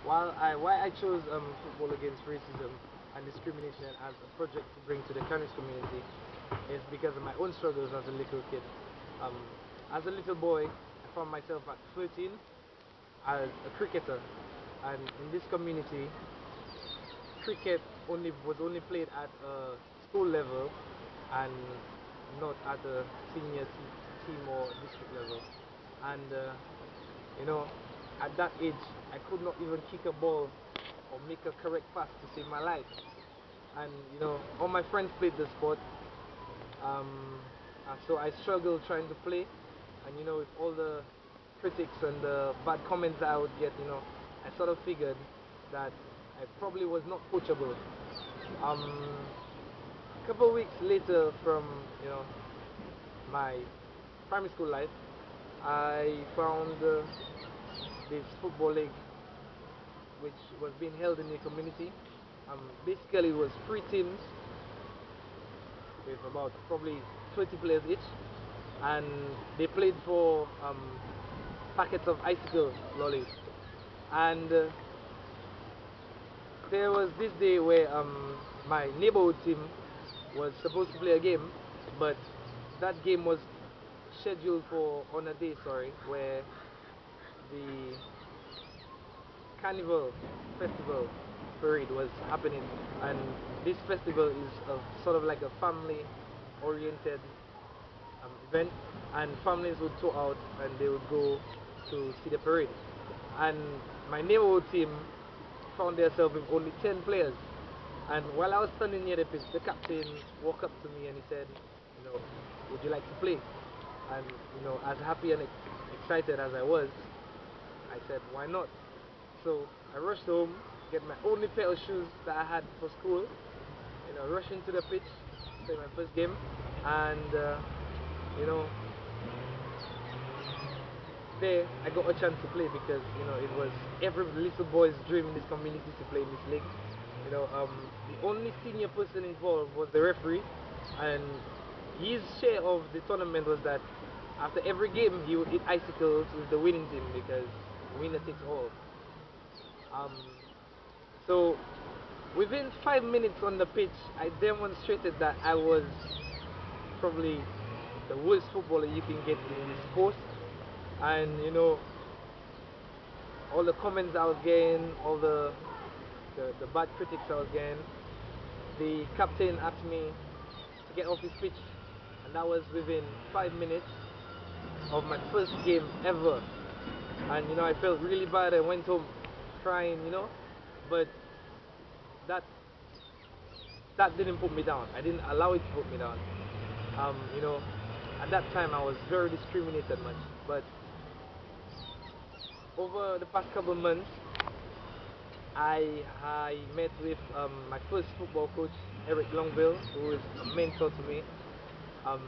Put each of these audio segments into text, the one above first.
Why I chose football against racism and discrimination as a project to bring to the Canis community is because of my own struggles as a little kid. Um, as a little boy, I found myself at 13 as a cricketer, and in this community, cricket only played at a school level and not at a senior team or district level. And you know, at that age, I could not even kick a ball or make a correct pass to save my life. And all my friends played the sport, um, and so I struggled trying to play. And with all the critics and the bad comments that I would get, I sort of figured that I probably was not coachable. A couple of weeks later from my primary school life, I found this football league which was being held in the community. Basically, it was three teams with about probably 20 players each, and they played for packets of icicle lollies. And there was this day where my neighborhood team was supposed to play a game, but that game was scheduled for on a day, sorry, where the carnival festival parade was happening, and this festival is sort of like a family oriented event, and families would tour out and they would go to see the parade. And my neighborhood team found themselves with only 10 players. And while I was standing near the pitch, the captain walked up to me and he said, would you like to play? And as happy and excited as I was, I said, why not? So I rushed home, get my only pair of shoes that I had for school, rush into the pitch, play my first game, and you know, there I got a chance to play because it was every little boy's dream in this community to play in this league. The only senior person involved was the referee, and his share of the tournament was that after every game he would eat icicles with the winning team because winner takes all. Um, so within 5 minutes on the pitch, I demonstrated that I was probably the worst footballer you can get in this sport. And all the comments I was getting, all the bad critics I was getting, the captain asked me to get off his pitch, and that was within 5 minutes of my first game ever. And I felt really bad. I went home crying, but that that didn't put me down. I didn't allow it to put me down. Um, you know, at that time I was very discriminated much, but over the past couple of months, I met with my first football coach, Eric Longville, who is a mentor to me, um,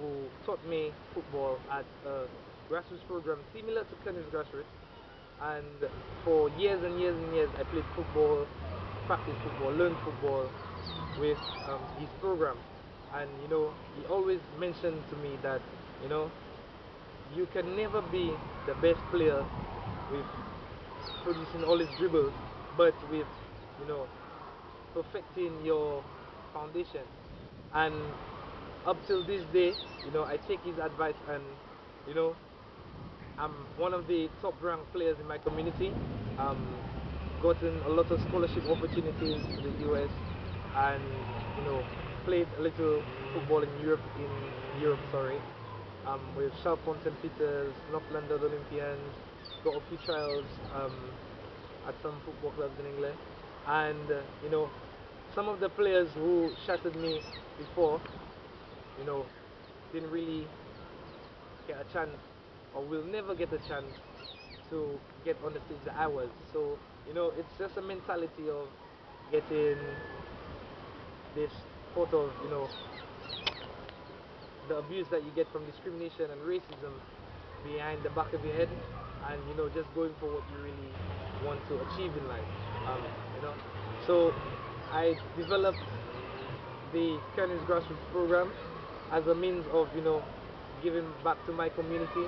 who taught me football at a grassroots program similar to Kenny's grassroots. And for years and years and years, I played football, practiced football, learned football with his program. And he always mentioned to me that you know you can never be the best player with producing all his dribbles, but with you know perfecting your foundation. And up till this day, I take his advice, and you know I'm one of the top ranked players in my community. Um, Gotten a lot of scholarship opportunities to the US, and played a little football in Europe, sorry, with Charlton St. Peters, North London Olympians. Got a few trials at some football clubs in England, and some of the players who shattered me before, you know, didn't really get a chance or will never get a chance to get on the stage that I was. So, it's just a mentality of getting this thought of, the abuse that you get from discrimination and racism behind the back of your head, and, just going for what you really want to achieve in life. Um, you know, so I developed the Kearney's Grassroots program as a means of, giving back to my community,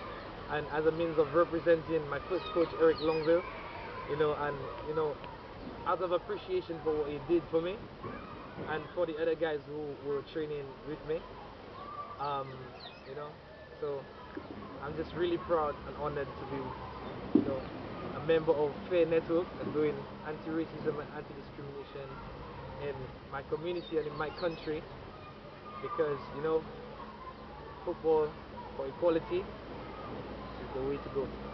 and as a means of representing my first coach, Eric Longville, and you know, out of appreciation for what he did for me and for the other guys who were training with me. Um, you know, so I'm just really proud and honored to be, a member of Fair Network and doing anti-racism and anti-discrimination in my community and in my country because, football for equality is the way to go.